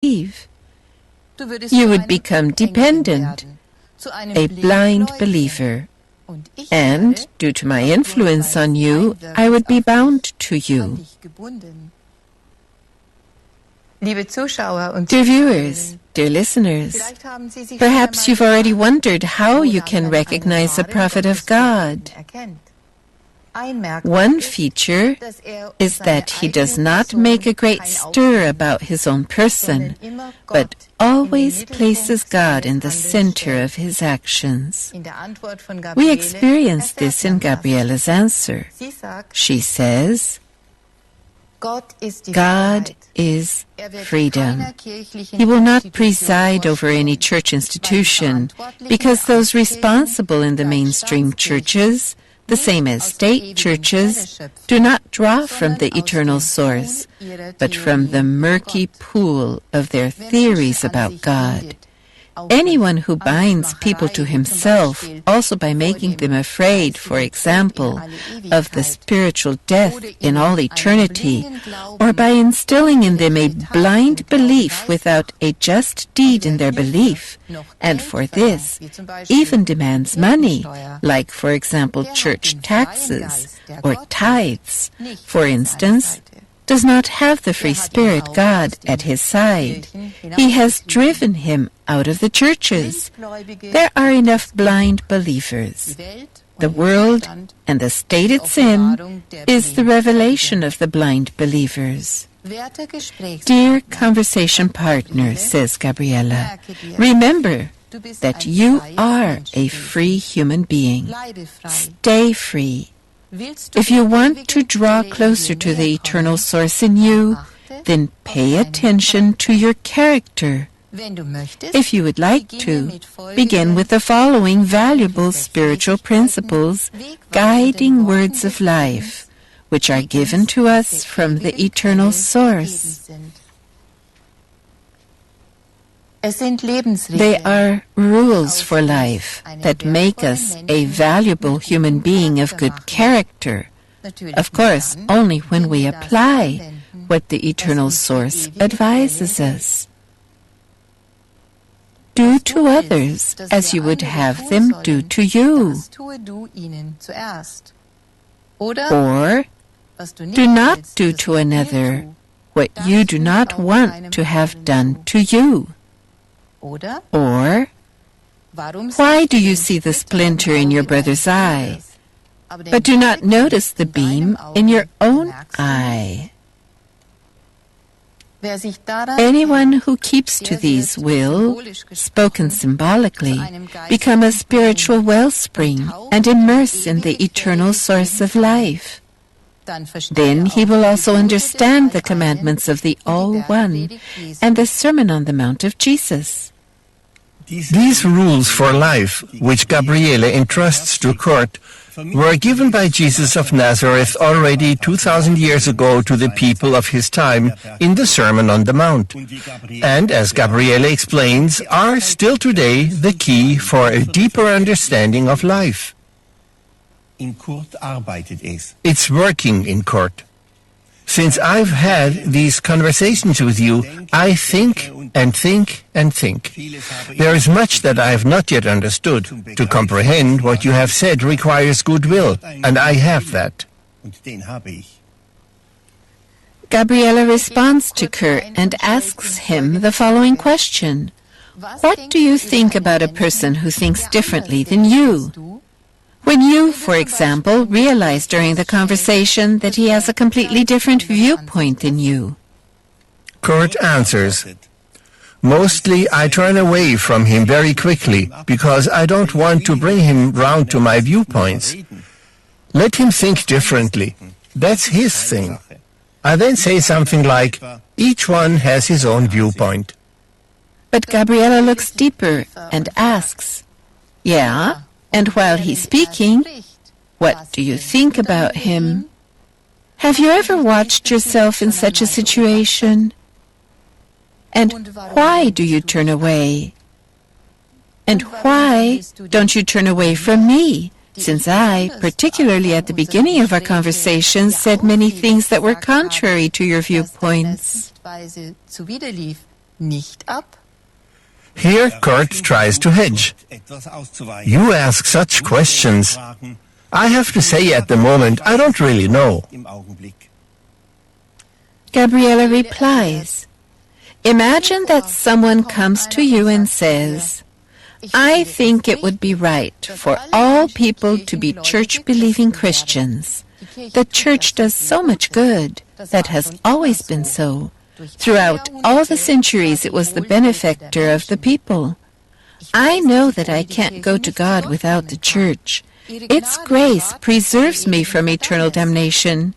believe. You would become dependent, a blind believer. And, due to my influence on you, I would be bound to you. Dear viewers, dear listeners, perhaps you've already wondered how you can recognize a prophet of God. One feature is that he does not make a great stir about his own person, but always places God in the center of his actions. We experience this in Gabriela's answer. She says, God is freedom. He will not preside over any church institution because those responsible in the mainstream churches, the same as state churches, do not draw from the eternal source, but from the murky pool of their theories about God. Anyone who binds people to himself, also by making them afraid, for example, of the spiritual death in all eternity, or by instilling in them a blind belief without a just deed in their belief, and for this even demands money, like, for example, church taxes or tithes, for instance, does not have the free spirit God at his side. He has driven him out of the churches. There are enough blind believers. The world and the state it's in is the revelation of the blind believers. Dear conversation partner, says Gabriela, remember that you are a free human being. Stay free. If you want to draw closer to the eternal source in you, then pay attention to your character. If you would like to, begin with the following valuable spiritual principles, guiding words of life, which are given to us from the eternal source. They are rules for life that make us a valuable human being of good character, of course, only when we apply what the eternal source advises us. Do to others as you would have them do to you. Or, do not do to another what you do not want to have done to you. Or, why do you see the splinter in your brother's eye, but do not notice the beam in your own eye? Anyone who keeps to these will, spoken symbolically, become a spiritual wellspring and immerse in the eternal source of life. Then he will also understand the commandments of the All-One and the Sermon on the Mount of Jesus. These rules for life, which Gabriela entrusts to Kurt, were given by Jesus of Nazareth already 2,000 years ago to the people of his time in the Sermon on the Mount, and, as Gabriela explains, are still today the key for a deeper understanding of life. It's working in Kurt. Since I've had these conversations with you, I think and think and think. There is much that I have not yet understood. To comprehend what you have said requires goodwill, and I have that. Gabriela responds to Kurt and asks him the following question. What do you think about a person who thinks differently than you? When you, for example, realize during the conversation that he has a completely different viewpoint than you. Kurt answers, mostly I turn away from him very quickly because I don't want to bring him round to my viewpoints. Let him think differently. That's his thing. I then say something like, each one has his own viewpoint. But Gabriela looks deeper and asks, yeah? And while he's speaking, what do you think about him? Have you ever watched yourself in such a situation? And why do you turn away? And why don't you turn away from me, since I, particularly at the beginning of our conversation, said many things that were contrary to your viewpoints? nicht ab? Here Kurt tries to hedge. You ask such questions. I have to say at the moment, I don't really know. Gabriela replies, imagine that someone comes to you and says, I think it would be right for all people to be church-believing Christians. The church does so much good. That has always been so. Throughout all the centuries, it was the benefactor of the people. I know that I can't go to God without the church. Its grace preserves me from eternal damnation.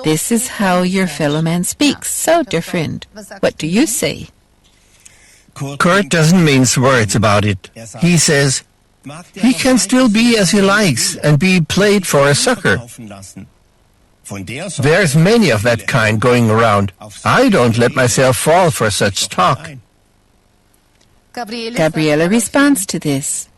This is how your fellow man speaks, so different. What do you say? Kurt doesn't mince words about it. He says, he can still be as he likes and be played for a sucker. There's many of that kind going around. I don't let myself fall for such talk. Gabriela responds to this.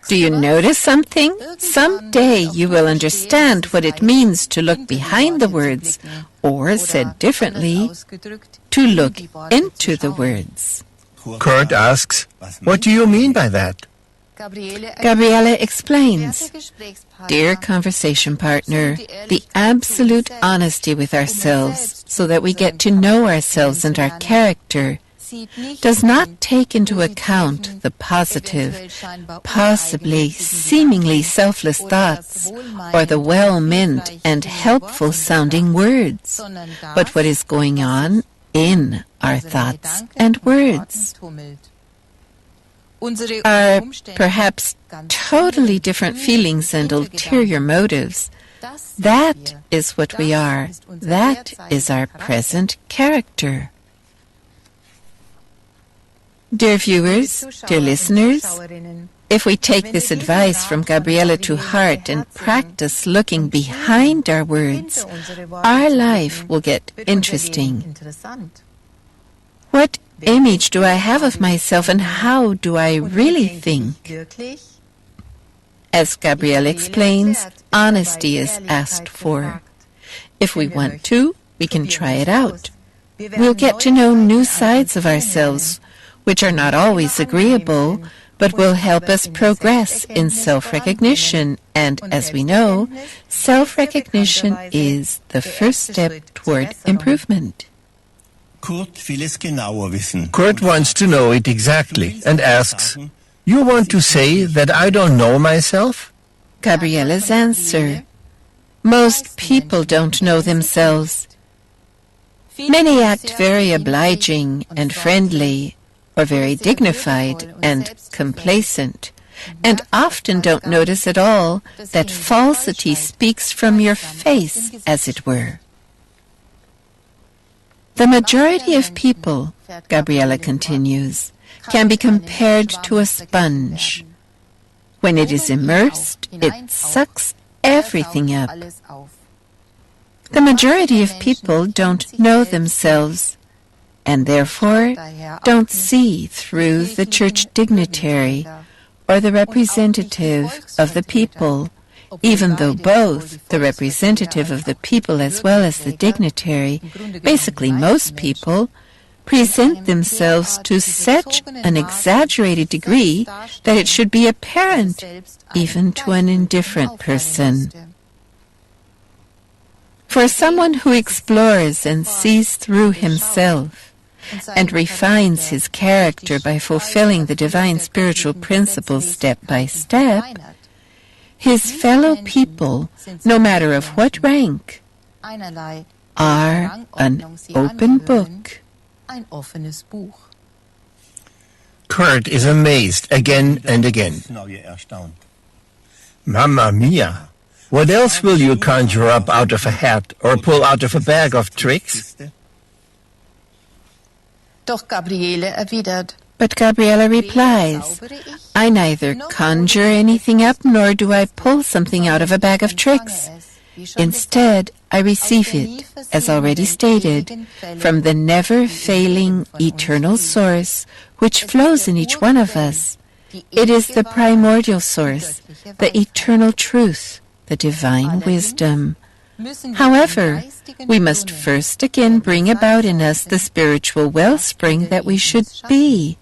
Do you notice something? Someday you will understand what it means to look behind the words, or said differently, to look into the words. Kurt asks, what do you mean by that? Gabriela explains, dear conversation partner, the absolute honesty with ourselves, so that we get to know ourselves and our character, does not take into account the positive, possibly seemingly selfless thoughts, or the well-meant and helpful-sounding words, but what is going on in our thoughts and words. Our perhaps totally different feelings and ulterior motives. That is what we are. That is our present character. Dear viewers, dear listeners, if we take this advice from Gabriela to heart and practice looking behind our words, our life will get interesting. What image do I have of myself and how do I really think? As Gabriela explains, honesty is asked for. If we want to, we can try it out. We'll get to know new sides of ourselves, which are not always agreeable, but will help us progress in self-recognition. And as we know, self-recognition is the first step toward improvement. Kurt wants to know it exactly and asks, you want to say that I don't know myself? Gabriela's answer, most people don't know themselves. Many act very obliging and friendly, or very dignified and complacent, and often don't notice at all that falsity speaks from your face, as it were. The majority of people, Gabriela continues, can be compared to a sponge. When it is immersed, it sucks everything up. The majority of people don't know themselves, and therefore don't see through the church dignitary or the representative of the people, even though both the representative of the people as well as the dignitary, basically most people, present themselves to such an exaggerated degree that it should be apparent even to an indifferent person. For someone who explores and sees through himself and refines his character by fulfilling the divine spiritual principles step by step, his fellow people, no matter of what rank, are an open book. Kurt is amazed again and again. Mamma mia! What else will you conjure up out of a hat or pull out of a bag of tricks? Doch Gabriele erwidert, But Gabriela replies, I neither conjure anything up nor do I pull something out of a bag of tricks. Instead, I receive it, as already stated, from the never-failing eternal source which flows in each one of us. It is the primordial source, the eternal truth, the divine wisdom. However, we must first again bring about in us the spiritual wellspring that we should be.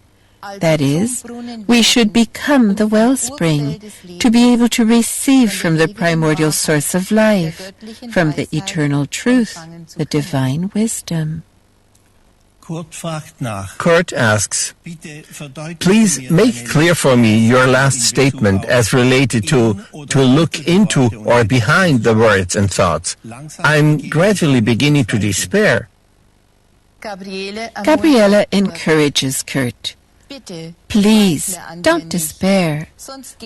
That is, we should become the wellspring, to be able to receive from the primordial source of life, from the eternal truth, the divine wisdom. Kurt asks, please make clear for me your last statement as related to look into or behind the words and thoughts. I'm gradually beginning to despair. Gabriele encourages Kurt. Please, don't despair.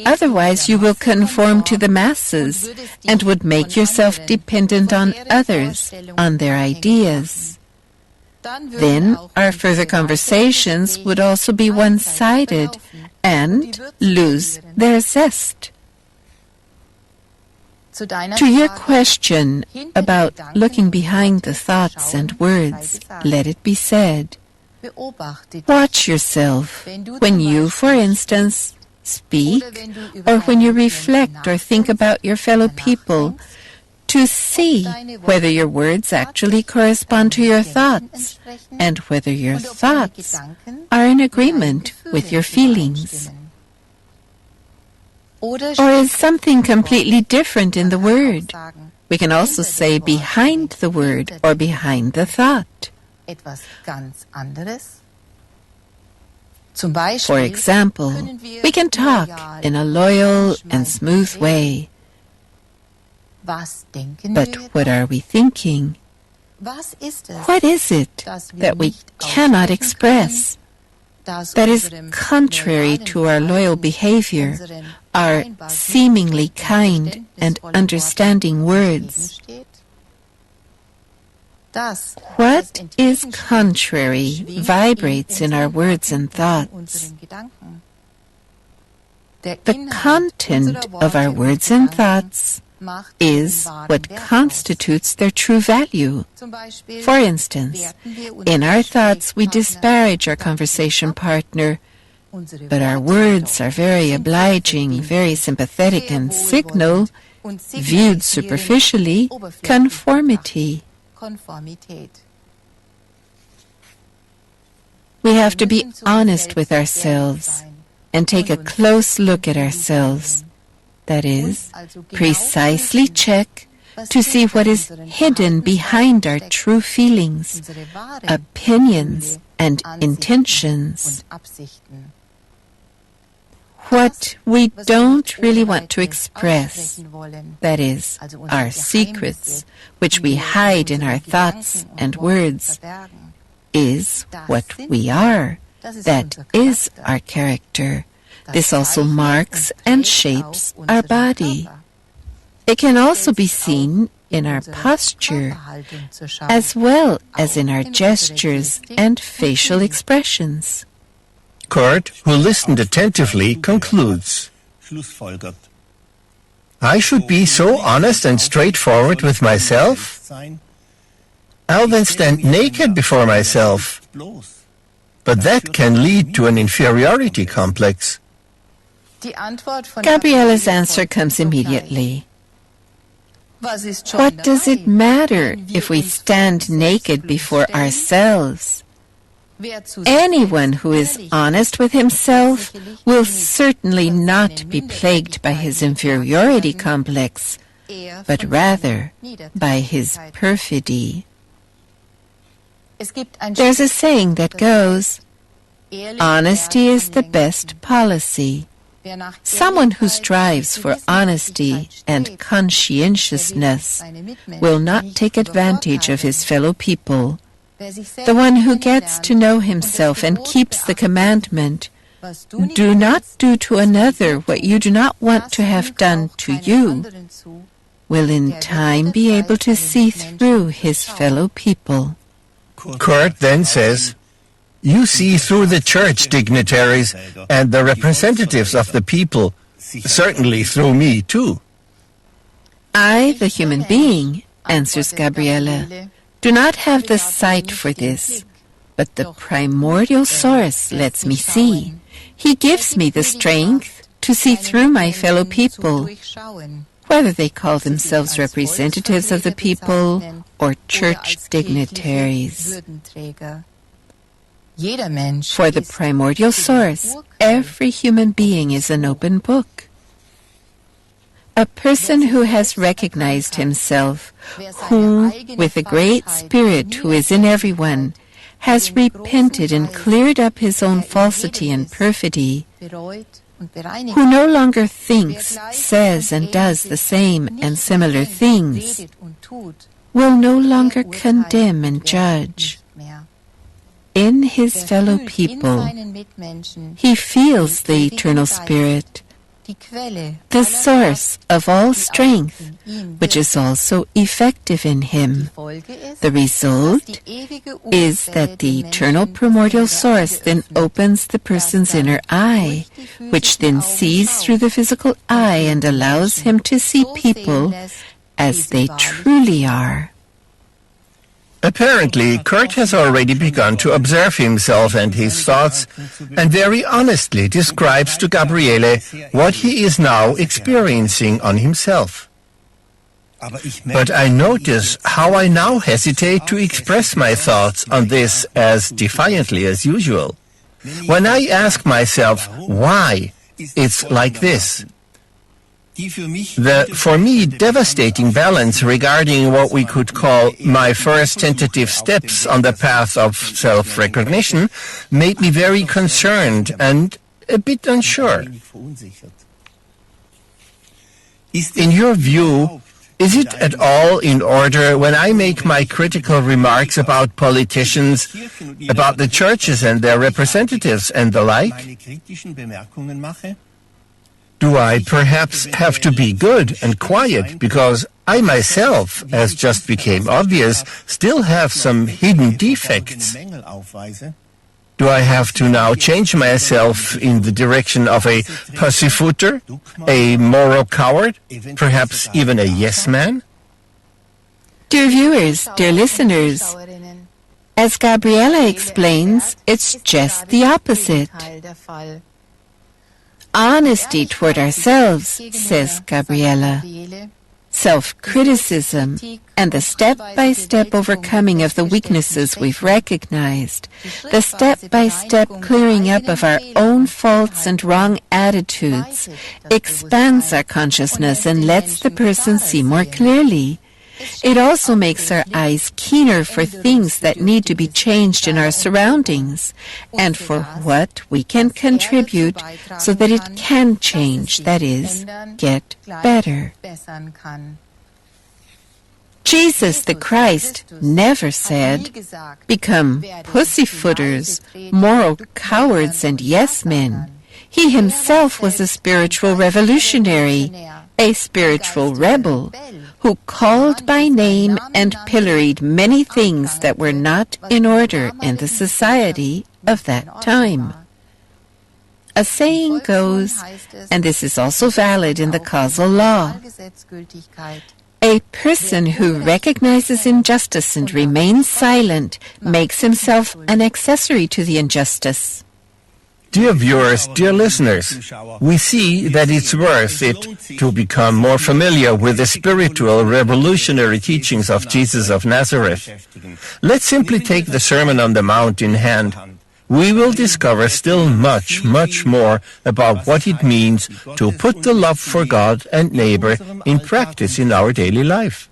Otherwise you will conform to the masses and would make yourself dependent on others, on their ideas. Then our further conversations would also be one-sided and lose their zest. To your question about looking behind the thoughts and words, let it be said, watch yourself when you, for instance, speak, or when you reflect or think about your fellow people, to see whether your words actually correspond to your thoughts, and whether your thoughts are in agreement with your feelings. Or is something completely different in the word? We can also say behind the word or behind the thought. For example, we can talk in a loyal and smooth way. But what are we thinking? What is it that we cannot express, that is contrary to our loyal behavior, our seemingly kind and understanding words? What is contrary vibrates in our words and thoughts. The content of our words and thoughts is what constitutes their true value. For instance, in our thoughts we disparage our conversation partner, but our words are very obliging, very sympathetic, and signal, viewed superficially, conformity. We have to be honest with ourselves and take a close look at ourselves. That is, precisely check to see what is hidden behind our true feelings, opinions, and intentions. What we don't really want to express, that is, our secrets, which we hide in our thoughts and words, is what we are. That is our character. This also marks and shapes our body. It can also be seen in our posture, as well as in our gestures and facial expressions. Kurt, who listened attentively, concludes, I should be so honest and straightforward with myself? I'll then stand naked before myself. But that can lead to an inferiority complex. Gabriele's answer comes immediately. What does it matter if we stand naked before ourselves? Anyone who is honest with himself will certainly not be plagued by his inferiority complex, but rather by his perfidy. There's a saying that goes, honesty is the best policy. Someone who strives for honesty and conscientiousness will not take advantage of his fellow people. The one who gets to know himself and keeps the commandment, do not do to another what you do not want to have done to you, will in time be able to see through his fellow people. Kurt then says, you see through the church dignitaries and the representatives of the people, certainly through me too. I, the human being, answers Gabriele, do not have the sight for this, but the primordial source lets me see. He gives me the strength to see through my fellow people. whether they call themselves representatives of the people or church dignitaries. For the primordial source, every human being is an open book. A person who has recognized himself, who, with the great Spirit who is in everyone, has repented and cleared up his own falsity and perfidy, who no longer thinks, says, and does the same and similar things, will no longer condemn and judge. In his fellow people, he feels the eternal Spirit, the source of all strength, which is also effective in him. The result is that the eternal primordial source then opens the person's inner eye, which then sees through the physical eye and allows him to see people as they truly are. Apparently, Kurt has already begun to observe himself and his thoughts, and very honestly describes to Gabriele what he is now experiencing on himself. But I notice how I now hesitate to express my thoughts on this as defiantly as usual. When I ask myself why it's like this, the, for me, devastating balance regarding what we could call my first tentative steps on the path of self-recognition made me very concerned and a bit unsure. In your view, is it at all in order when I make my critical remarks about politicians, about the churches and their representatives and the like? Do I perhaps have to be good and quiet because I myself, as just became obvious, still have some hidden defects? Do I have to now change myself in the direction of a pussyfooter, a moral coward, perhaps even a yes man? Dear viewers, dear listeners, as Gabriela explains, it's just the opposite. Honesty toward ourselves, says Gabriela, self-criticism, and the step-by-step overcoming of the weaknesses we've recognized, the step-by-step clearing up of our own faults and wrong attitudes, expands our consciousness and lets the person see more clearly. It also makes our eyes keener for things that need to be changed in our surroundings and for what we can contribute so that it can change, that is, get better. Jesus the Christ never said, "Become pussyfooters, moral cowards, and yes men." He himself was a spiritual revolutionary, a spiritual rebel, who called by name and pilloried many things that were not in order in the society of that time. A saying goes, and this is also valid in the causal law, a person who recognizes injustice and remains silent makes himself an accessory to the injustice. Dear viewers, dear listeners, we see that it's worth it to become more familiar with the spiritual revolutionary teachings of Jesus of Nazareth. Let's simply take the Sermon on the Mount in hand. We will discover still much, much more about what it means to put the love for God and neighbor in practice in our daily life.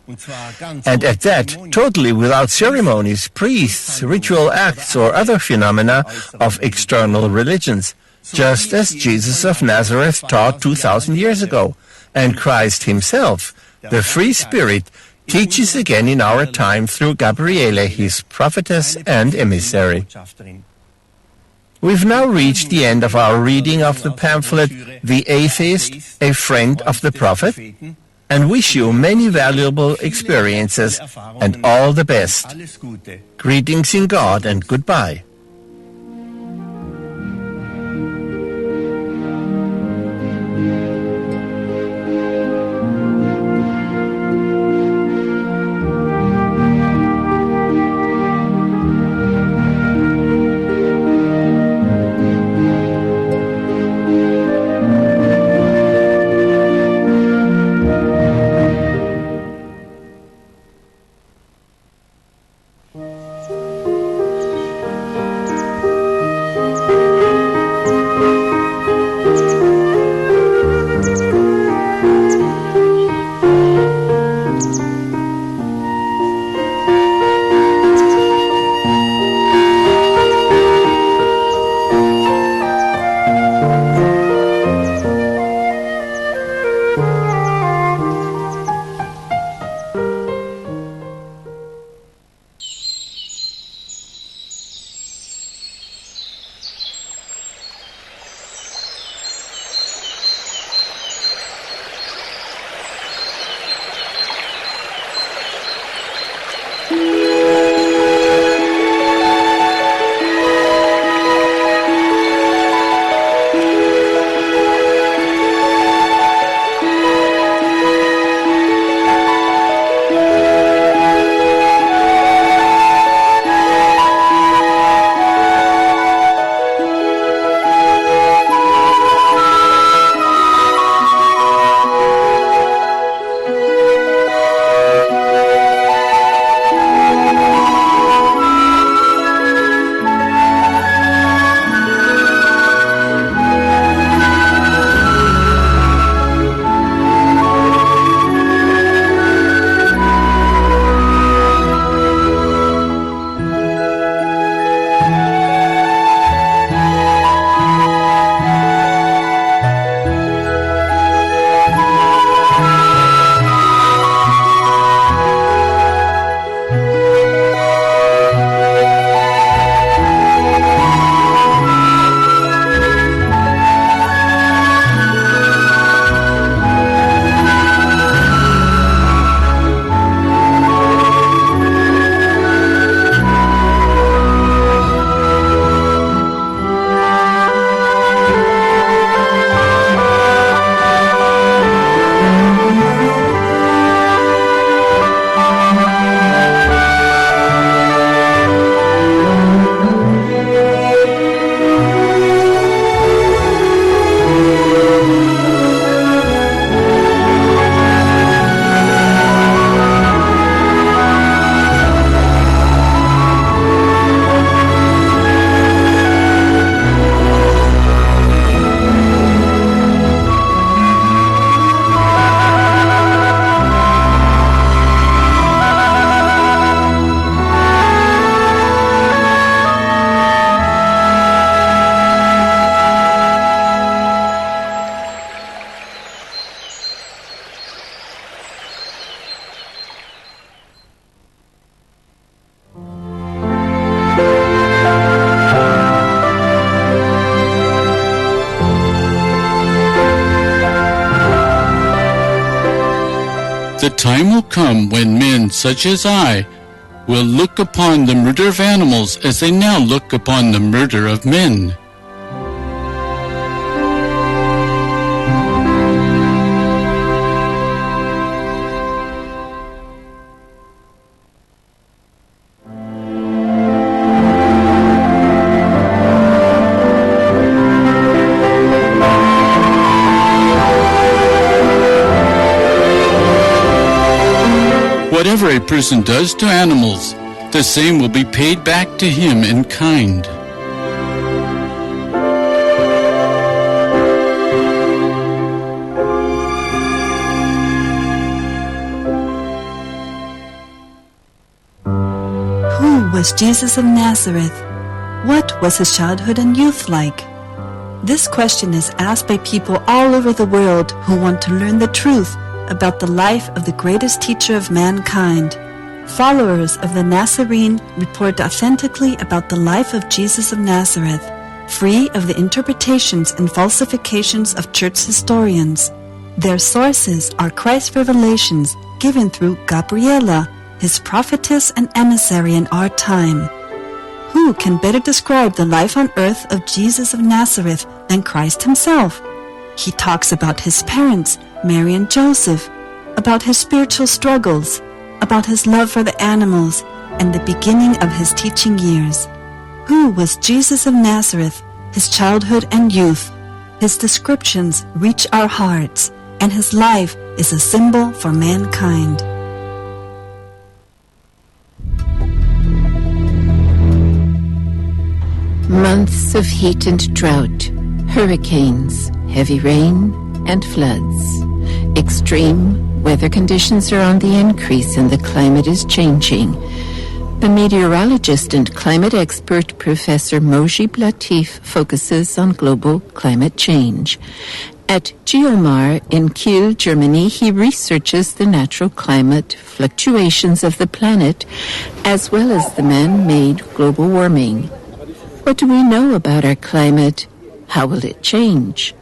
And at that, totally without ceremonies, priests, ritual acts, or other phenomena of external religions, just as Jesus of Nazareth taught 2,000 years ago, and Christ himself, the free Spirit, teaches again in our time through Gabriele, his prophetess and emissary. We've now reached the end of our reading of the pamphlet, The Atheist, a Friend of the Prophet, and wish you many valuable experiences and all the best. Greetings in God and goodbye. time will come when men such as I will look upon the murder of animals as they now look upon the murder of men. Whatever a person does to animals, the same will be paid back to him in kind. Who was Jesus of Nazareth? What was his childhood and youth like? This question is asked by people all over the world who want to learn the truth about the life of the greatest teacher of mankind. Followers of the Nazarene report authentically about the life of Jesus of Nazareth, free of the interpretations and falsifications of church historians. Their sources are Christ's revelations given through Gabriela, his prophetess and emissary in our time. Who can better describe the life on earth of Jesus of Nazareth than Christ himself? He talks about his parents, Mary and Joseph, about his spiritual struggles, about his love for the animals, and the beginning of his teaching years. Who was Jesus of Nazareth, his childhood and youth? His descriptions reach our hearts, and his life is a symbol for mankind. Months of heat and drought, hurricanes, heavy rain, and floods. Extreme weather conditions are on the increase and the climate is changing. The meteorologist and climate expert Professor Mojib Latif focuses on global climate change. At Geomar in Kiel, Germany, he researches the natural climate fluctuations of the planet as well as the man-made global warming. What do we know about our climate? How will it change?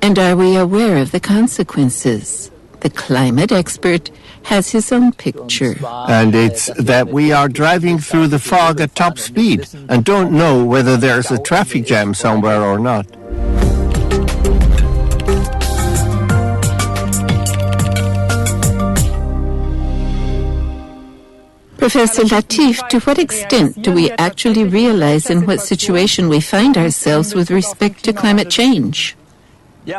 And are we aware of the consequences? The climate expert has his own picture. And it's that we are driving through the fog at top speed and don't know whether there's a traffic jam somewhere or not. Professor Latif, to what extent do we actually realize in what situation we find ourselves with respect to climate change?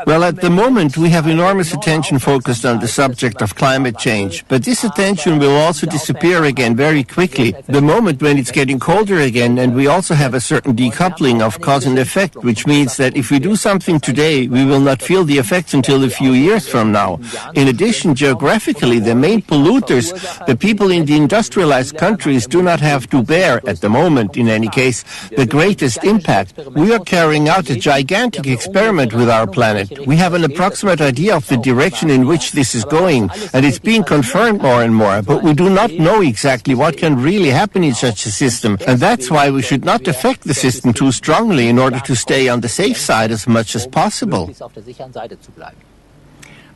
Well, at the moment, we have enormous attention focused on the subject of climate change, but this attention will also disappear again very quickly the moment when it's getting colder again, and we also have a certain decoupling of cause and effect, which means that if we do something today, we will not feel the effects until a few years from now. In addition, geographically, the main polluters, the people in the industrialized countries, do not have to bear, at the moment in any case, the greatest impact. We are carrying out a gigantic experiment with our planet. We have an approximate idea of the direction in which this is going, and it's being confirmed more and more, but we do not know exactly what can really happen in such a system, and that's why we should not affect the system too strongly in order to stay on the safe side as much as possible.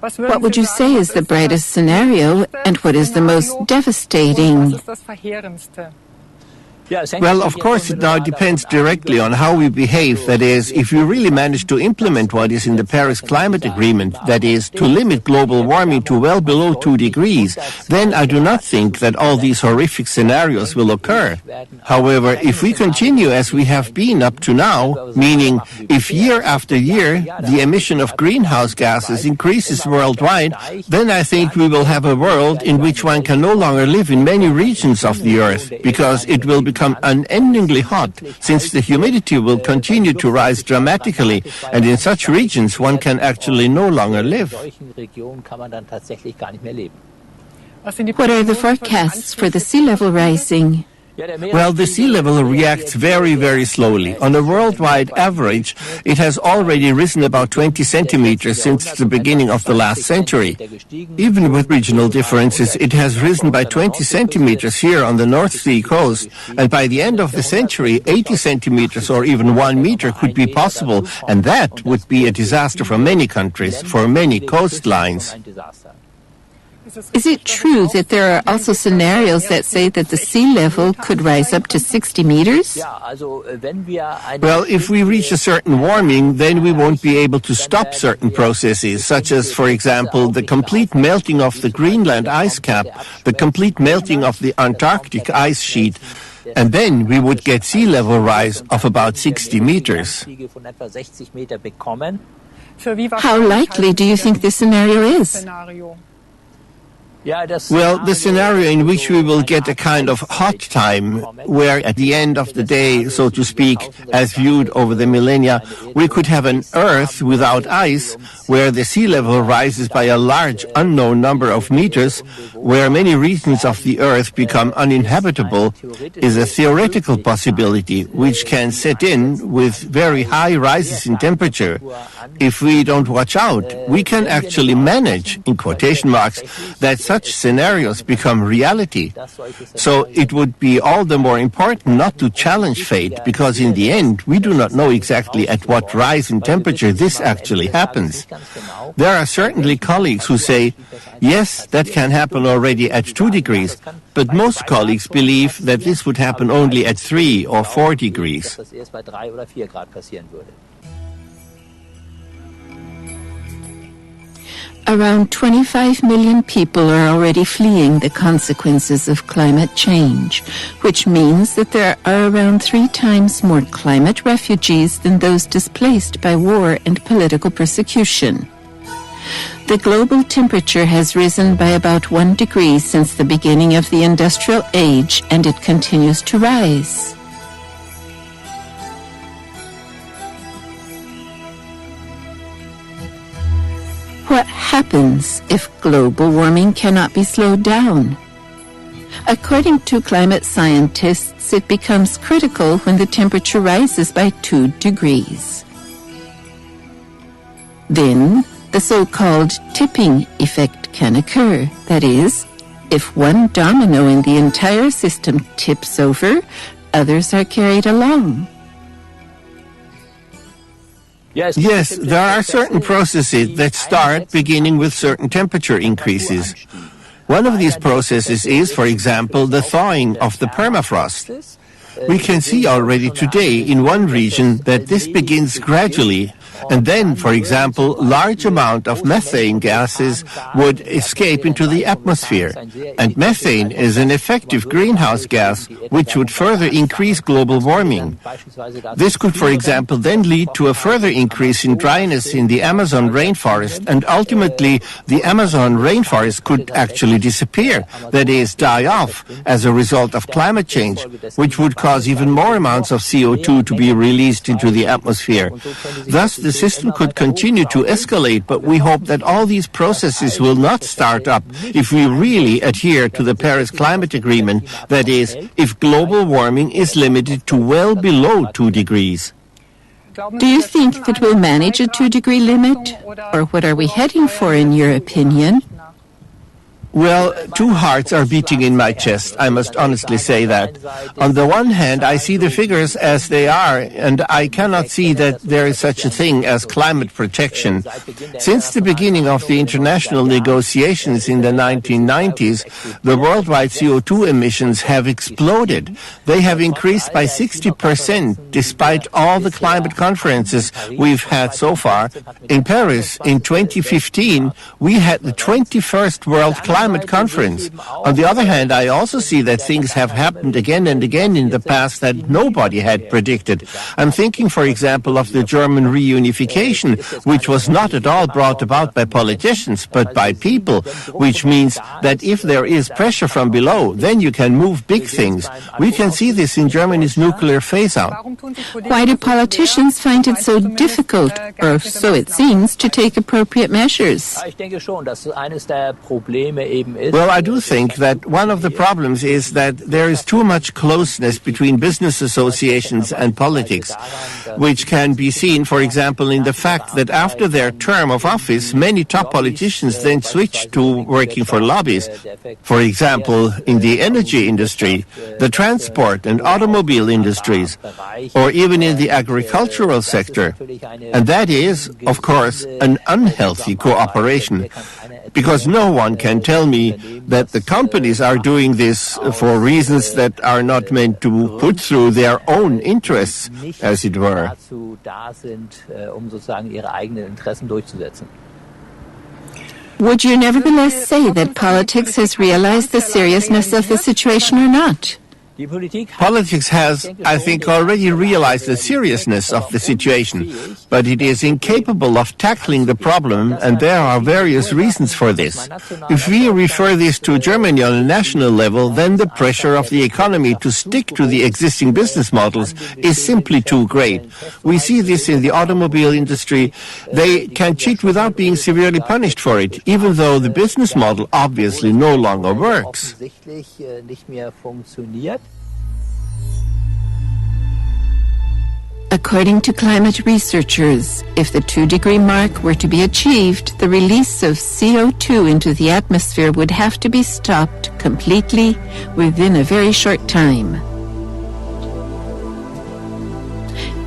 What would you say is the brightest scenario, and what is the most devastating? Well, of course, it now depends directly on how we behave. That is, if we really manage to implement what is in the Paris Climate Agreement, that is, to limit global warming to well below 2 degrees, then I do not think that all these horrific scenarios will occur. However, if we continue as we have been up to now, meaning if year after year the emission of greenhouse gases increases worldwide, then I think we will have a world in which one can no longer live in many regions of the Earth, because it will become unendingly hot, since the humidity will continue to rise dramatically, and in such regions one can actually no longer live. What are the forecasts for the sea level rising? Well, the sea level reacts very, very slowly. On a worldwide average, it has already risen about 20 centimeters since the beginning of the last century. Even with regional differences, it has risen by 20 centimeters here on the North Sea coast, and by the end of the century, 80 centimeters or even 1 meter could be possible, and that would be a disaster for many countries, for many coastlines. Is it true that there are also scenarios that say that the sea level could rise up to 60 meters? Well, if we reach a certain warming, then we won't be able to stop certain processes, such as, for example, the complete melting of the Greenland ice cap, the complete melting of the Antarctic ice sheet, and then we would get sea level rise of about 60 meters. How likely do you think this scenario is? Well, the scenario in which we will get a kind of hot time, where at the end of the day, so to speak, as viewed over the millennia, we could have an Earth without ice, where the sea level rises by a large unknown number of meters, where many regions of the Earth become uninhabitable, is a theoretical possibility which can set in with very high rises in temperature. If we don't watch out, we can actually manage, in quotation marks, that such scenarios become reality. So it would be all the more important not to challenge fate, because in the end, we do not know exactly at what rise in temperature this actually happens. There are certainly colleagues who say, yes, that can happen already at 2 degrees, but most colleagues believe that this would happen only at 3 or 4 degrees. Around 25 million people are already fleeing the consequences of climate change, which means that there are around 3 times more climate refugees than those displaced by war and political persecution. The global temperature has risen by about 1 degree since the beginning of the industrial age, and it continues to rise. What happens if global warming cannot be slowed down? According to climate scientists, it becomes critical when the temperature rises by 2 degrees. Then, the so-called tipping effect can occur. That is, if one domino in the entire system tips over, others are carried along. Yes, there are certain processes that start beginning with certain temperature increases. One of these processes is, for example, the thawing of the permafrost. We can see already today in one region that this begins gradually, and then, for example, large amount of methane gases would escape into the atmosphere. And methane is an effective greenhouse gas which would further increase global warming. This could, for example, then lead to a further increase in dryness in the Amazon rainforest, and ultimately the Amazon rainforest could actually disappear, that is, die off, as a result of climate change, which would cause even more amounts of CO2 to be released into the atmosphere. Thus, the system could continue to escalate, but we hope that all these processes will not start up if we really adhere to the Paris Climate Agreement, that is, if global warming is limited to well below 2 degrees. Do you think that we'll manage a 2-degree limit? Or what are we heading for, in your opinion? Well, 2 hearts are beating in my chest, I must honestly say that. On the one hand, I see the figures as they are, and I cannot see that there is such a thing as climate protection. Since the beginning of the international negotiations in the 1990s, the worldwide CO2 emissions have exploded. They have increased by 60% despite all the climate conferences we've had so far. In Paris, in 2015, we had the 21st World Climate Conference. On the other hand, I also see that things have happened again and again in the past that nobody had predicted. I'm thinking, for example, of the German reunification, which was not at all brought about by politicians, but by people, which means that if there is pressure from below, then you can move big things. We can see this in Germany's nuclear phase-out. Why do politicians find it so difficult, or so it seems, to take appropriate measures? Well, I do think that one of the problems is that there is too much closeness between business associations and politics, which can be seen, for example, in the fact that after their term of office, many top politicians then switch to working for lobbies. For example, in the energy industry, the transport and automobile industries, or even in the agricultural sector. And that is, of course, an unhealthy cooperation, because no one can tell tell me that the companies are doing this for reasons that are not meant to put through their own interests, as it were. Would you nevertheless say that politics has realized the seriousness of the situation or not? Politics has, I think, already realized the seriousness of the situation, but it is incapable of tackling the problem, and there are various reasons for this. If we refer this to Germany on a national level, then the pressure of the economy to stick to the existing business models is simply too great. We see this in the automobile industry. They can cheat without being severely punished for it, even though the business model obviously no longer works. According to climate researchers, if the 2-degree mark were to be achieved, the release of CO2 into the atmosphere would have to be stopped completely within a very short time.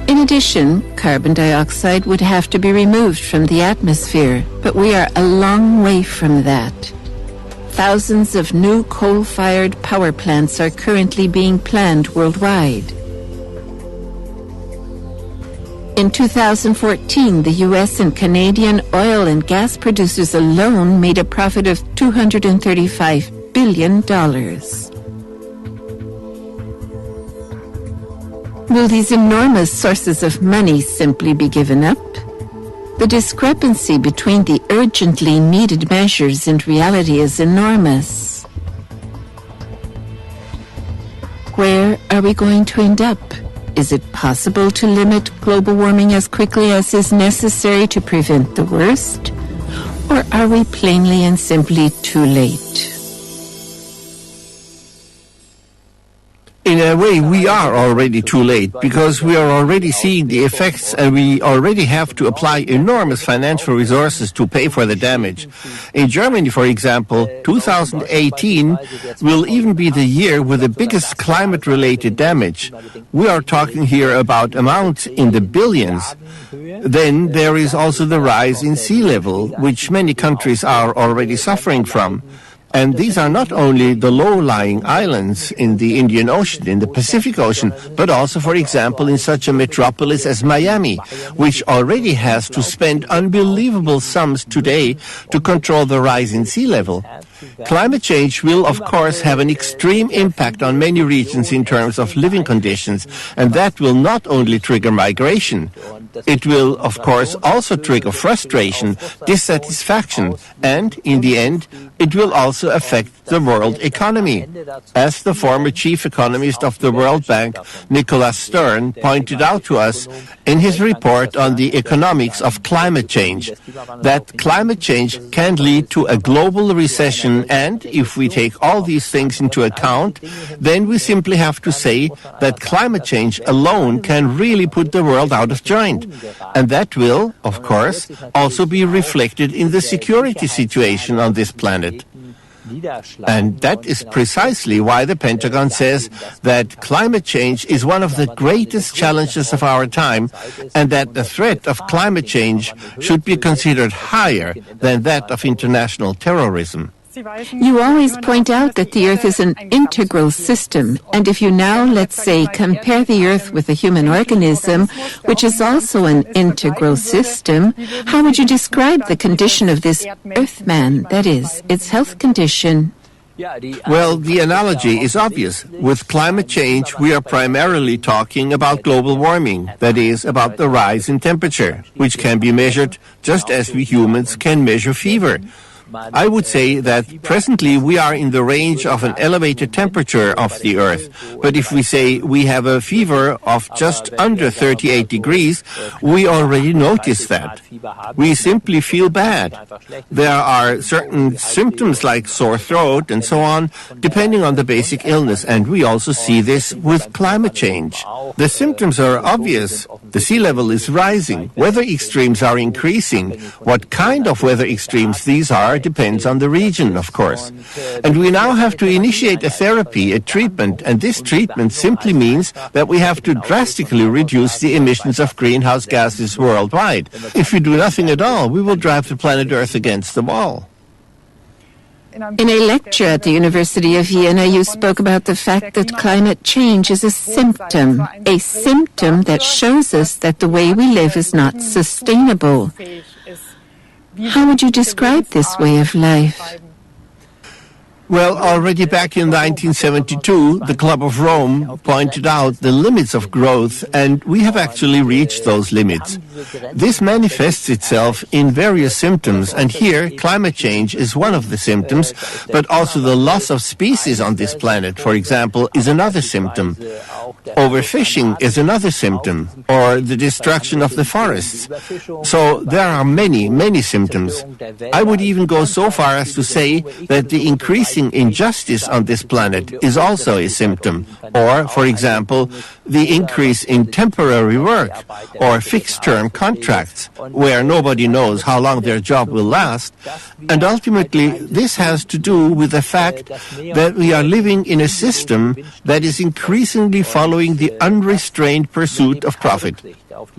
In addition, carbon dioxide would have to be removed from the atmosphere, but we are a long way from that. Thousands of new coal-fired power plants are currently being planned worldwide. In 2014, the U.S. and Canadian oil and gas producers alone made a profit of $235 billion. Will these enormous sources of money simply be given up? The discrepancy between the urgently needed measures and reality is enormous. Where are we going to end up? Is it possible to limit global warming as quickly as is necessary to prevent the worst? Or are we plainly and simply too late? In a way, we are already too late, because we are already seeing the effects and we already have to apply enormous financial resources to pay for the damage. In Germany, for example, 2018 will even be the year with the biggest climate-related damage. We are talking here about amounts in the billions. Then there is also the rise in sea level, which many countries are already suffering from. And these are not only the low-lying islands in the Indian Ocean, in the Pacific Ocean, but also, for example, in such a metropolis as Miami, which already has to spend unbelievable sums today to control the rise in sea level. Climate change will, of course, have an extreme impact on many regions in terms of living conditions, and that will not only trigger migration. It will, of course, also trigger frustration, dissatisfaction, and, in the end, it will also affect the world economy. As the former chief economist of the World Bank, Nicholas Stern, pointed out to us in his report on the economics of climate change, that climate change can lead to a global recession, and if we take all these things into account, then we simply have to say that climate change alone can really put the world out of joint. And that will, of course, also be reflected in the security situation on this planet. And that is precisely why the Pentagon says that climate change is one of the greatest challenges of our time, and that the threat of climate change should be considered higher than that of international terrorism. You always point out that the Earth is an integral system, and if you now, let's say, compare the Earth with a human organism, which is also an integral system, how would you describe the condition of this Earthman, that is, its health condition? Well, the analogy is obvious. With climate change, we are primarily talking about global warming, that is, about the rise in temperature, which can be measured just as we humans can measure fever. I would say that presently we are in the range of an elevated temperature of the Earth. But if we say we have a fever of just under 38 degrees, we already notice that. We simply feel bad. There are certain symptoms like sore throat and so on, depending on the basic illness, and we also see this with climate change. The symptoms are obvious. The sea level is rising. Weather extremes are increasing. What kind of weather extremes these are depends on the region, of course. And we now have to initiate a therapy, a treatment, and this treatment simply means that we have to drastically reduce the emissions of greenhouse gases worldwide. If we do nothing at all, we will drive the planet Earth against the wall. In a lecture at the University of Vienna, you spoke about the fact that climate change is a symptom that shows us that the way we live is not sustainable. How would you describe this way of life? Well, already back in 1972, the Club of Rome pointed out the limits of growth, and we have actually reached those limits. This manifests itself in various symptoms, and here climate change is one of the symptoms, but also the loss of species on this planet, for example, is another symptom. Overfishing is another symptom, or the destruction of the forests. So there are many, many symptoms. I would even go so far as to say that the increasing injustice on this planet is also a symptom. Or, for example, the increase in temporary work or fixed-term contracts, where nobody knows how long their job will last. And ultimately, this has to do with the fact that we are living in a system that is increasingly following the unrestrained pursuit of profit.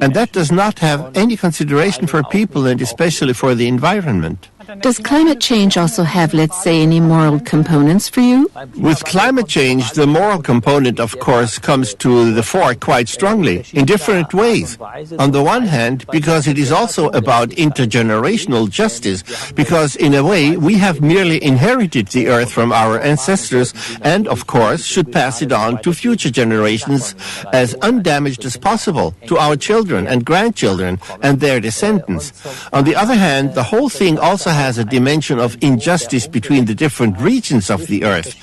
And that does not have any consideration for people and especially for the environment. Does climate change also have, let's say, any moral components for you? With climate change, the moral component, of course, comes to the fore quite strongly, in different ways. On the one hand, because it is also about intergenerational justice, because in a way we have merely inherited the earth from our ancestors and, of course, should pass it on to future generations as undamaged as possible, to our children and grandchildren and their descendants. On the other hand, the whole thing also has a dimension of injustice between the different regions of the earth.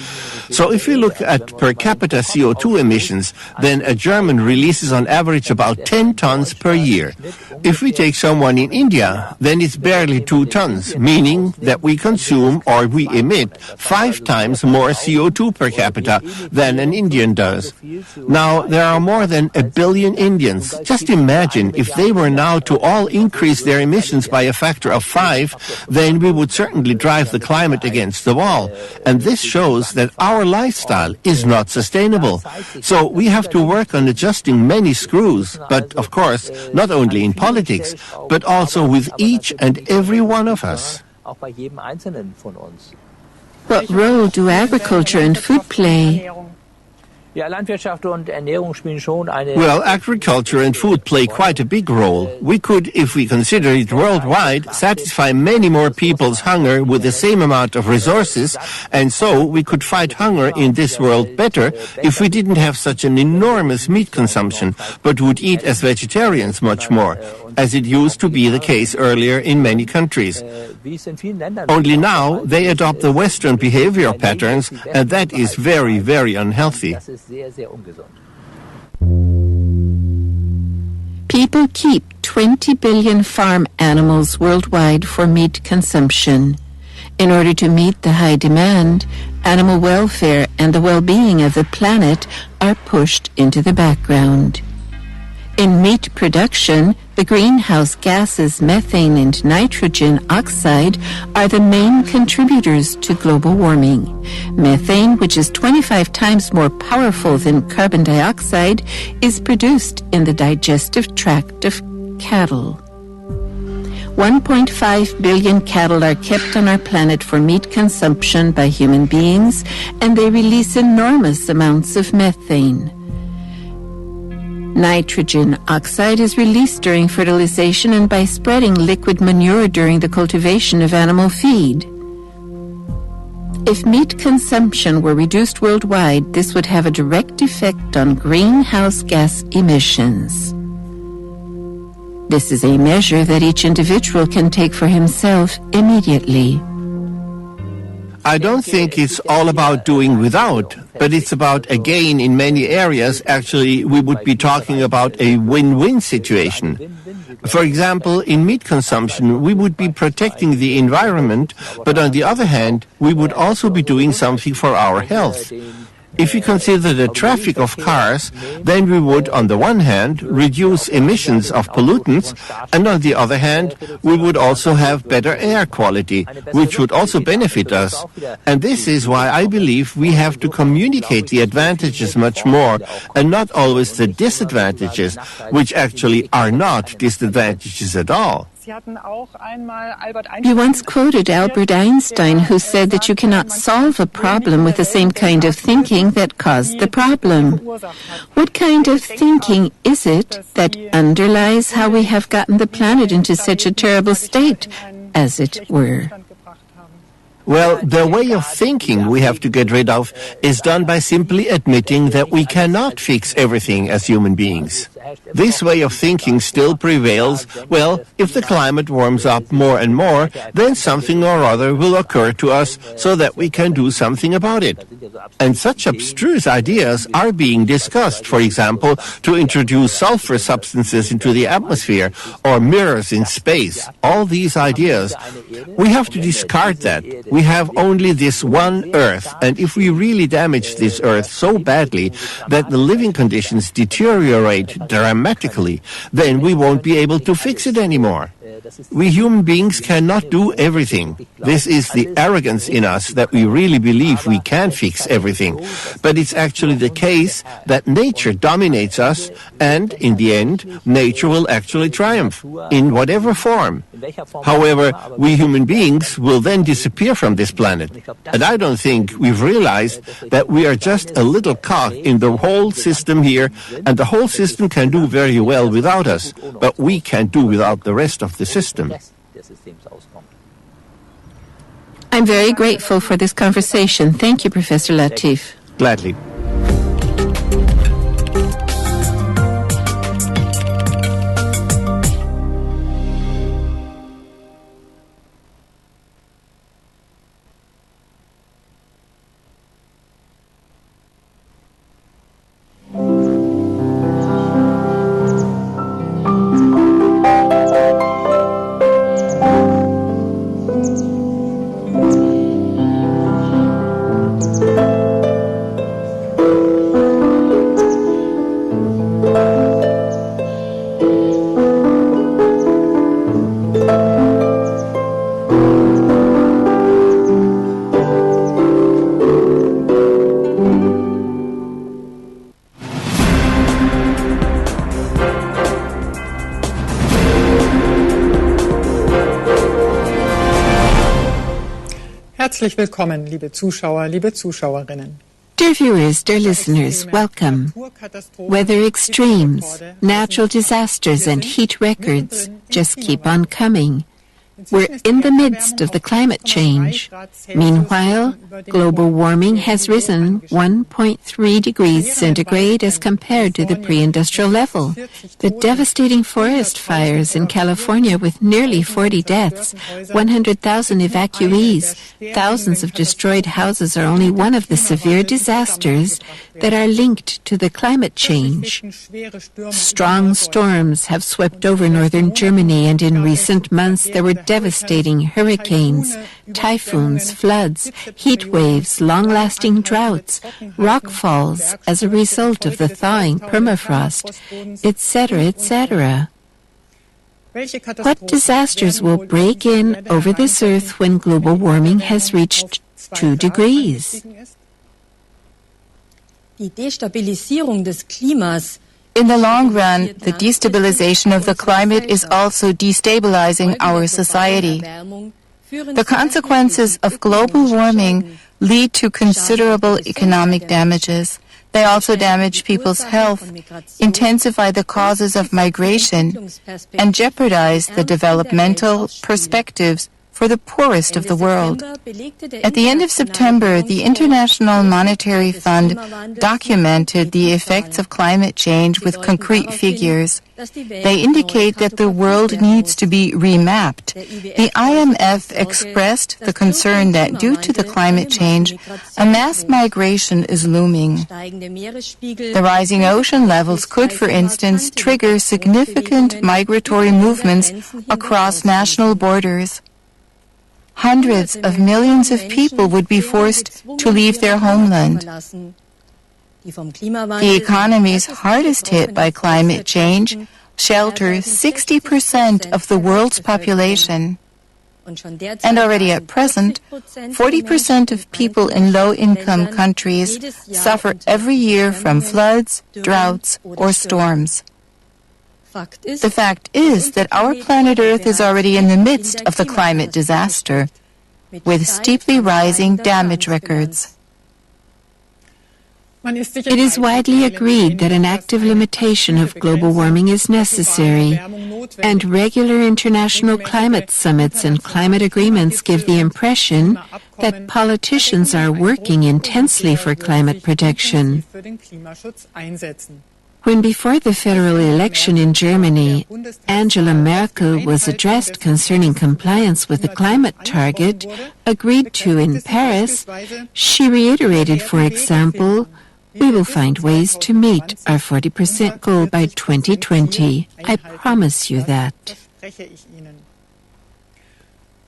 So if we look at per capita CO2 emissions, then a German releases on average about 10 tons per year. If we take someone in India, then it's barely 2 tons, meaning that we consume or we emit 5 times more CO2 per capita than an Indian does. Now, there are more than 1 billion Indians. Just imagine if they were now to all increase their emissions by a factor of 5, then we would certainly drive the climate against the wall. And this shows that our lifestyle is not sustainable. So we have to work on adjusting many screws, but of course, not only in politics, but also with each and every one of us. What role do agriculture and food play? Well, agriculture and food play quite a big role. We could, if we consider it worldwide, satisfy many more people's hunger with the same amount of resources, and so we could fight hunger in this world better if we didn't have such an enormous meat consumption, but would eat as vegetarians much more, as it used to be the case earlier in many countries. Only now they adopt the Western behavior patterns, and that is very, very unhealthy. People keep 20 billion farm animals worldwide for meat consumption. In order to meet the high demand, animal welfare and the well-being of the planet are pushed into the background. In meat production, the greenhouse gases methane and nitrogen oxide are the main contributors to global warming. Methane, which is 25 times more powerful than carbon dioxide, is produced in the digestive tract of cattle. 1.5 billion cattle are kept on our planet for meat consumption by human beings, and they release enormous amounts of methane. Nitrogen oxide is released during fertilization and by spreading liquid manure during the cultivation of animal feed. If meat consumption were reduced worldwide, this would have a direct effect on greenhouse gas emissions. This is a measure that each individual can take for himself immediately. I don't think it's all about doing without, but it's about, again, in many areas, actually, we would be talking about a win-win situation. For example, in meat consumption, we would be protecting the environment, but on the other hand, we would also be doing something for our health. If we consider the traffic of cars, then we would, on the one hand, reduce emissions of pollutants, and on the other hand, we would also have better air quality, which would also benefit us. And this is why I believe we have to communicate the advantages much more, and not always the disadvantages, which actually are not disadvantages at all. You once quoted Albert Einstein, who said that you cannot solve a problem with the same kind of thinking that caused the problem. What kind of thinking is it that underlies how we have gotten the planet into such a terrible state, as it were? Well, the way of thinking we have to get rid of is done by simply admitting that we cannot fix everything as human beings. This way of thinking still prevails. Well, if the climate warms up more and more, then something or other will occur to us so that we can do something about it. And such abstruse ideas are being discussed, for example, to introduce sulfur substances into the atmosphere or mirrors in space. All these ideas, we have to discard that. We have only this one Earth, and if we really damage this Earth so badly that the living conditions deteriorate dramatically, then we won't be able to fix it anymore. We human beings cannot do everything. This is the arrogance in us that we really believe we can fix everything. But it's actually the case that nature dominates us, and in the end, nature will actually triumph, in whatever form. However, we human beings will then disappear from this planet. And I don't think we've realized that we are just a little cog in the whole system here, and the whole system can do very well without us, but we can't do without the rest of the system. I'm very grateful for this conversation. Thank you, Professor Latif. Gladly. Herzlich willkommen, liebe Zuschauer, liebe Zuschauerinnen. Dear viewers, dear listeners, welcome. Weather extremes, natural disasters, and heat records just keep on coming. We're in the midst of the climate change. Meanwhile, global warming has risen 1.3 degrees centigrade as compared to the pre-industrial level. The devastating forest fires in California with nearly 40 deaths, 100,000 evacuees, thousands of destroyed houses are only one of the severe disasters that are linked to the climate change. Strong storms have swept over northern Germany, and in recent months there were devastating hurricanes, typhoons, floods, heat waves, long-lasting droughts, rockfalls as a result of the thawing permafrost, etc., etc. What disasters will break in over this earth when global warming has reached 2 degrees? Die Destabilisierung des Klimas In the long run, the destabilization of the climate is also destabilizing our society. The consequences of global warming lead to considerable economic damages. They also damage people's health, intensify the causes of migration, and jeopardize the developmental perspectives for the poorest of the world. At the end of September, the International Monetary Fund documented the effects of climate change with concrete figures. They indicate that the world needs to be remapped. The IMF expressed the concern that due to the climate change, a mass migration is looming. The rising ocean levels could, for instance, trigger significant migratory movements across national borders. Hundreds of millions of people would be forced to leave their homeland. The economies hardest hit by climate change shelter 60% of the world's population. And already at present, 40% of people in low-income countries suffer every year from floods, droughts, or storms. The fact is that our planet Earth is already in the midst of the climate disaster, with steeply rising damage records. It is widely agreed that an active limitation of global warming is necessary, and regular international climate summits and climate agreements give the impression that politicians are working intensely for climate protection. When before the federal election in Germany, Angela Merkel was addressed concerning compliance with the climate target agreed to in Paris, she reiterated, for example, "We will find ways to meet our 40% goal by 2020. I promise you that."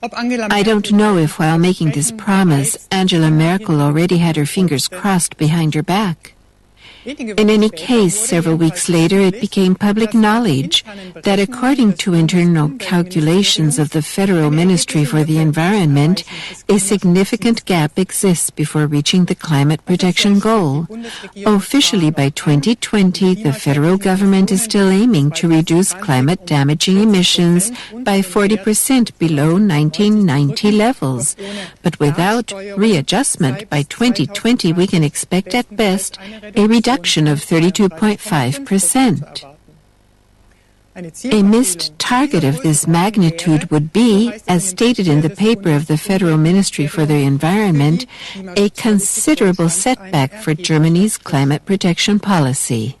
I don't know if while making this promise, Angela Merkel already had her fingers crossed behind her back. In any case, several weeks later, it became public knowledge that according to internal calculations of the Federal Ministry for the Environment, a significant gap exists before reaching the climate protection goal. Officially, by 2020, the federal government is still aiming to reduce climate-damaging emissions by 40% below 1990 levels. But without readjustment, by 2020, we can expect at best a reduction of 32.5%. A missed target of this magnitude would be, as stated in the paper of the Federal Ministry for the Environment, a considerable setback for Germany's climate protection policy.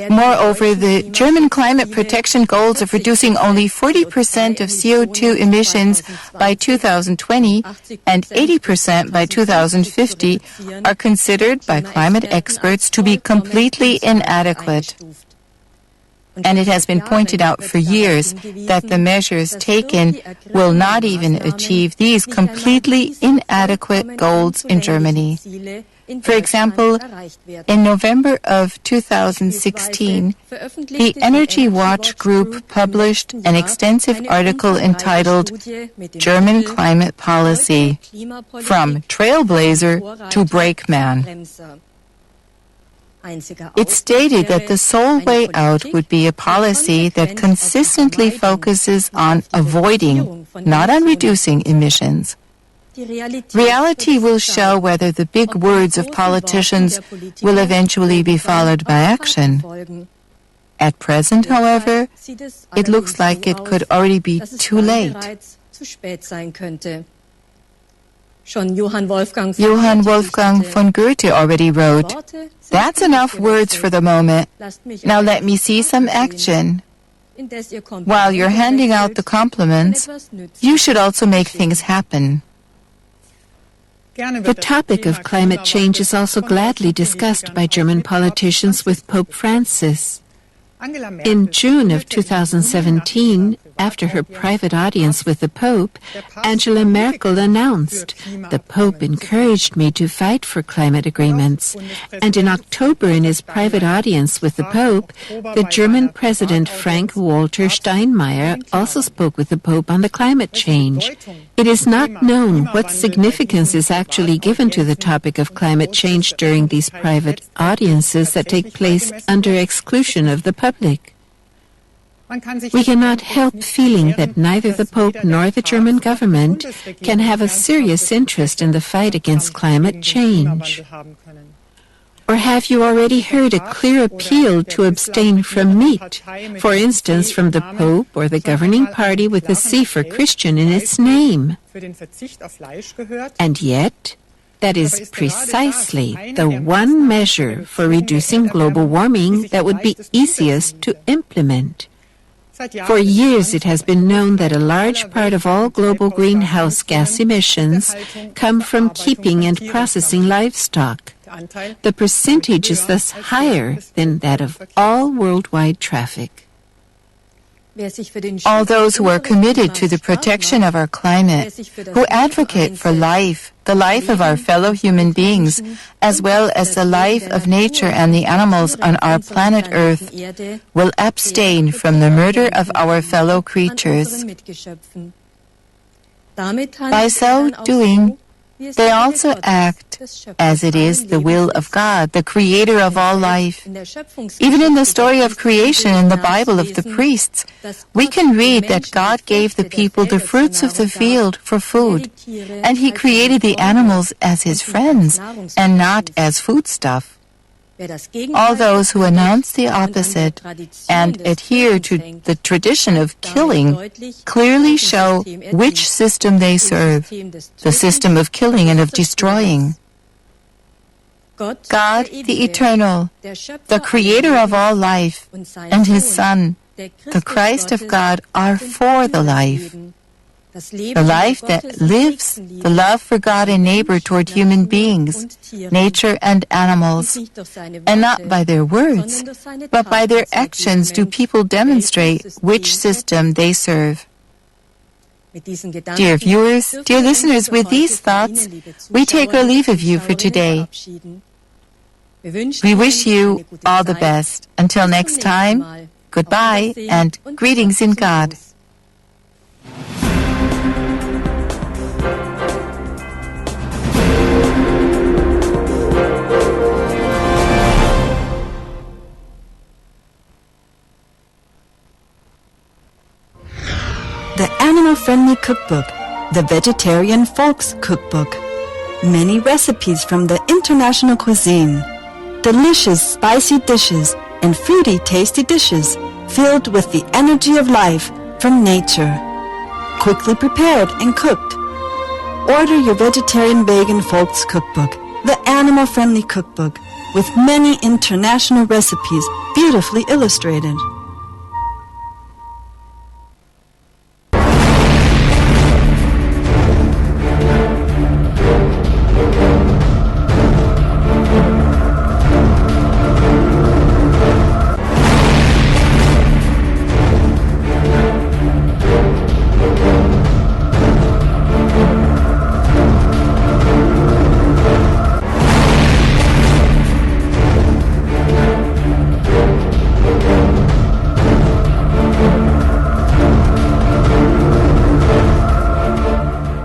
Moreover, the German climate protection goals of reducing only 40% of CO2 emissions by 2020 and 80% by 2050 are considered by climate experts to be completely inadequate. And it has been pointed out for years that the measures taken will not even achieve these completely inadequate goals in Germany. For example, in November of 2016, the Energy Watch Group published an extensive article entitled "German Climate Policy: From Trailblazer to Brakeman." It stated that the sole way out would be a policy that consistently focuses on avoiding, not on reducing, emissions. Reality will show whether the big words of politicians will eventually be followed by action. At present, however, it looks like it could already be too late. Johann Wolfgang von Goethe already wrote, "That's enough words for the moment. Now let me see some action." While you're handing out the compliments, you should also make things happen. The topic of climate change is also gladly discussed by German politicians with Pope Francis. In June of 2017, after her private audience with the Pope, Angela Merkel announced, "The Pope encouraged me to fight for climate agreements." And in October, in his private audience with the Pope, the German President Frank-Walter Steinmeier also spoke with the Pope on the climate change. It is not known what significance is actually given to the topic of climate change during these private audiences that take place under exclusion of the public. We cannot help feeling that neither the Pope nor the German government can have a serious interest in the fight against climate change. Or have you already heard a clear appeal to abstain from meat, for instance from the Pope or the governing party with the C for Christian in its name? And yet, that is precisely the one measure for reducing global warming that would be easiest to implement. For years it has been known that a large part of all global greenhouse gas emissions come from keeping and processing livestock. The percentage is thus higher than that of all worldwide traffic. All those who are committed to the protection of our climate, who advocate for life, the life of our fellow human beings, as well as the life of nature and the animals on our planet Earth, will abstain from the murder of our fellow creatures. By so doing, They also act as it is the will of God, the creator of all life. Even in the story of creation in the Bible of the priests, we can read that God gave the people the fruits of the field for food, and He created the animals as His friends and not as foodstuff. All those who announce the opposite and adhere to the tradition of killing clearly show which system they serve, the system of killing and of destroying. God, the Eternal, the Creator of all life, and His Son, the Christ of God, are for the life. The life that lives the love for God and neighbor toward human beings, nature and animals. And not by their words, but by their actions do people demonstrate which system they serve. Dear viewers, dear listeners, with these thoughts, we take our leave of you for today. We wish you all the best. Until next time, goodbye and greetings in God. The animal-friendly cookbook, the Vegetarian Folks Cookbook. Many recipes from the international cuisine. Delicious spicy dishes and fruity tasty dishes filled with the energy of life from nature. Quickly prepared and cooked. Order your Vegetarian Vegan Folks Cookbook, the animal-friendly cookbook, with many international recipes beautifully illustrated.